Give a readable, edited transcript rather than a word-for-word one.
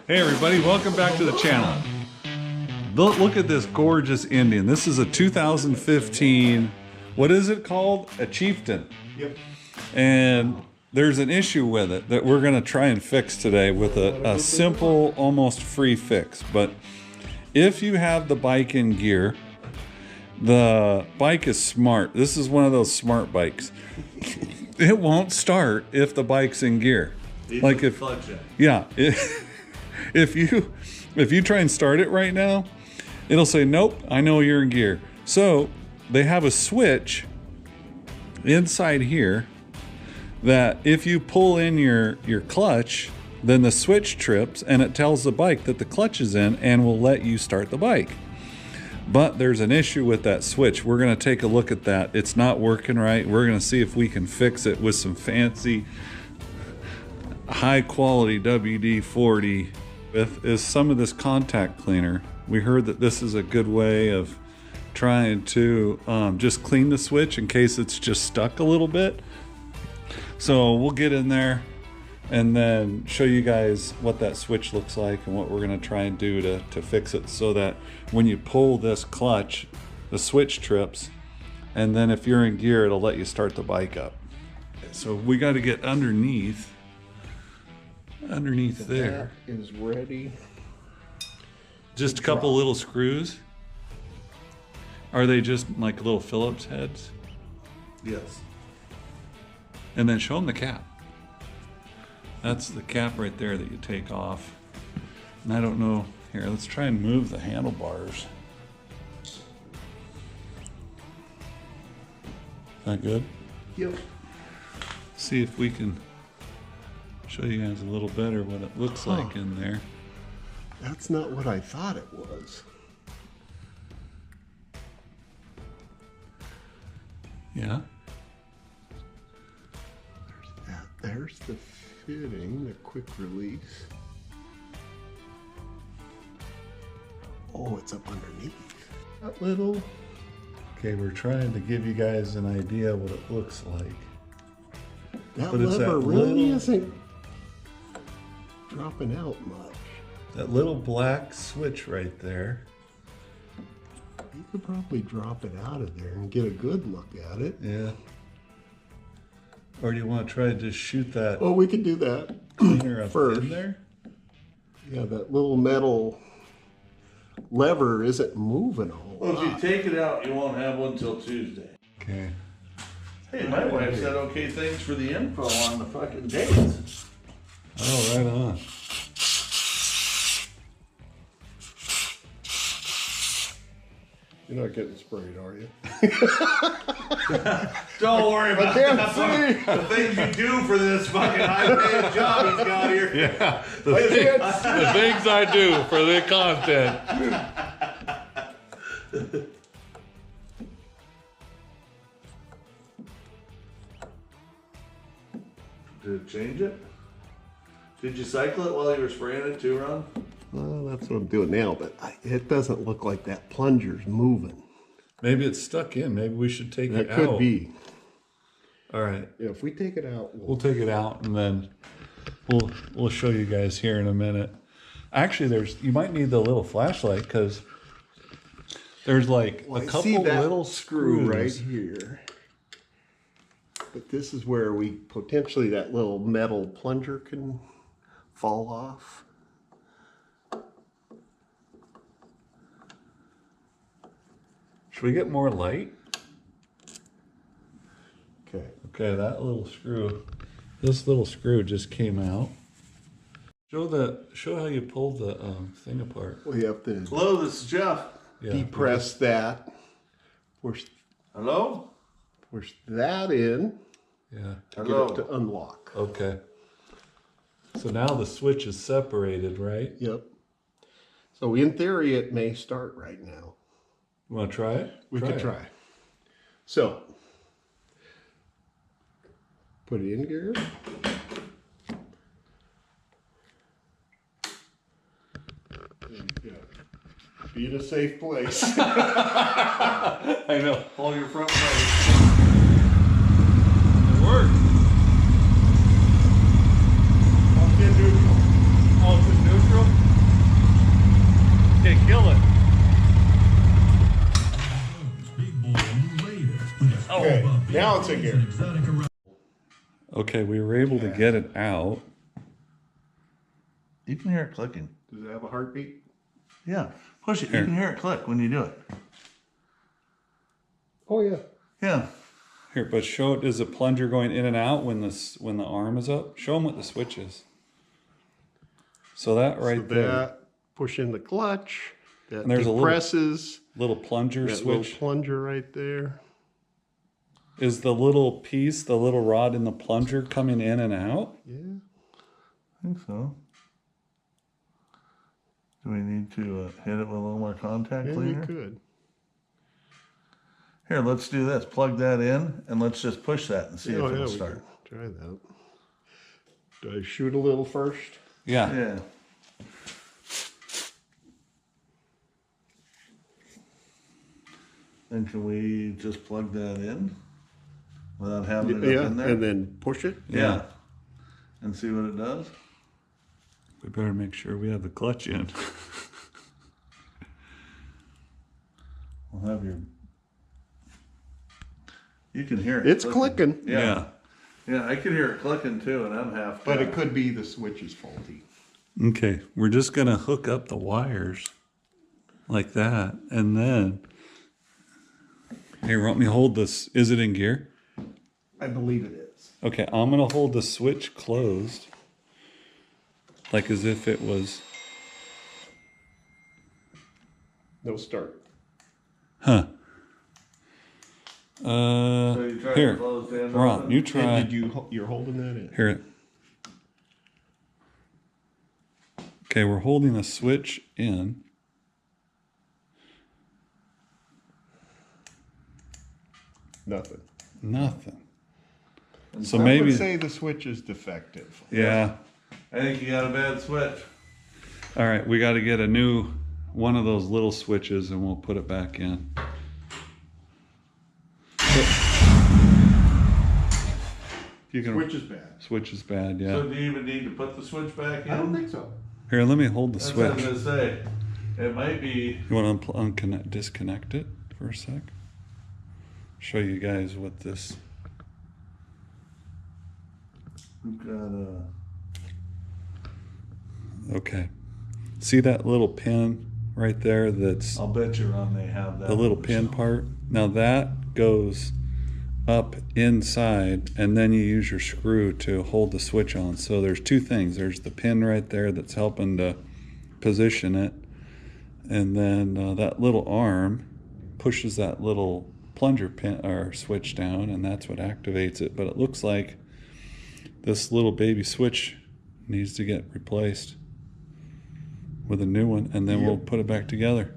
Hey everybody, welcome back to the channel. Look at this gorgeous Indian. This is a 2015, what is it called? A Chieftain. Yep. And there's an issue with it that we're gonna try and fix today with a simple, almost free fix. But if you have the bike in gear, the bike is smart. This is one of those smart bikes. It won't start if the bike's in gear. Like if, yeah, if you try and start it right now, it'll say, nope, I know you're in gear. So they have a switch inside here that if you pull in your clutch, then the switch trips and it tells the bike that the clutch is in and will let you start the bike. But there's an issue with that switch. We're gonna take a look at that. It's not working right. We're gonna see if we can fix it with some fancy, high quality WD-40 is some of this contact cleaner. We heard that this is a good way of trying to just clean the switch in case it's just stuck a little bit. So we'll get in there and then show you guys what that switch looks like and what we're gonna try and do to fix it so that when you pull this clutch, the switch trips, and then if you're in gear, it'll let you start the bike up. So we got to get underneath there. That is ready. Just a couple little screws. Are they just like little Phillips heads? Yes. And then show them the cap. That's the cap right there that you take off. And I don't know, here, let's try and move the handlebars. Is that good? Yep. See if we can show you guys a little better what it looks like in there. That's not what I thought it was. Yeah. There's the fitting, the quick release. Oh, it's up underneath. That little. Okay, we're trying to give you guys an idea what it looks like. That But it's lever that really little- isn't dropping out much. That little black switch right there. You could probably drop it out of there and get a good look at it. Yeah. Or do you want to try to just shoot that Oh, we could do that cleaner up first. in there? Yeah, that little metal lever isn't moving a whole Well, if you lot. take it out, you won't have one till Tuesday. Okay. Hey, my wife said okay, thanks for the info on the fucking dates. Oh, right on. You're not getting sprayed, are you? Don't worry about can't see. the things you do for this fucking high-paid job he's got here. Yeah, the things I do for the content. Did it change it? Did you cycle it while you were spraying it too, Ron? Well, that's what I'm doing now, but it doesn't look like that plunger's moving. Maybe it's stuck in. Maybe we should take That it could out. be. All right. Yeah, if we take it out, We'll take it out and then we'll show you guys here in a minute. Actually, you might need the little flashlight because there's like well, a I couple see that little screw right screws. here. But this is where we potentially that little metal plunger can fall off. Should we get more light? Okay. Okay, that little screw, this little screw just came out. Show how you pulled the thing apart. We have to Hello, this is Jeff. Yeah. depress that, push Hello? that in, Yeah. get Hello. it to unlock. Okay. So now the switch is separated, right? Yep. So in theory, it may start right now. You want to try it? We could try. So, put it in gear. There you go. Be in a safe place. I know. Hold your front plate. It worked. Lock in neutral. Oh, it's in neutral? skillet. Okay, now it's in gear. Okay, we were able to get it out. You can hear it clicking. Does it have a heartbeat? Yeah, push it. Here. You can hear it click when you do it. Oh yeah. Yeah. Here, but show it. Is the plunger going in and out when the arm is up? Show them what the switch is. So that right So there, that push in the clutch. That And there's a little depresses. little plunger That switch. little plunger right there. Is the little piece, the little rod in the plunger coming in and out? Yeah. I think so. Do we need to hit it with a little more contact Yeah, you cleaner? could. Here, let's do this. Plug that in and let's just push that and see if Oh, it'll yeah, we start. can try that. Do I shoot a little first? Yeah. Yeah. And can we just plug that in without having it Yeah, up in there? and then push it. Yeah. And see what it does? We better make sure we have the clutch in. We'll have your... You can hear it. It's clicking, Yeah. Yeah, I can hear it clicking too, and I'm half but deaf. it could be the switch is faulty. Okay, we're just gonna hook up the wires like that, and then. Hey, want me to hold this? Is it in gear? I believe it is. Okay, I'm gonna hold the switch closed, like as if it was. No start. Huh. So you try to Here, close the end Ron, open? you And try. did you're holding that in? Here. Okay, we're holding the switch in. Nothing. Nothing. So I maybe. would say the switch is defective. Yeah. I think you got a bad switch. All right, we got to get a new one of those little switches, and we'll put it back in. You can. Switch is bad. Switch is bad, yeah. So do you even need to put the switch back in? I don't think so. Here, let me hold the That's what I was switch. gonna say. It might be... You want to disconnect it for a sec? Show you guys what this. We've got Okay. See that little pin right there? That's I'll bet you, Ron, they have that. the little pin part. Now that goes up inside, and then you use your screw to hold the switch on. So there's two things. There's the pin right there that's helping to position it, and then that little arm pushes that little plunger pin or switch down, and that's what activates it. But it looks like this little baby switch needs to get replaced with a new one, and then we'll put it back together.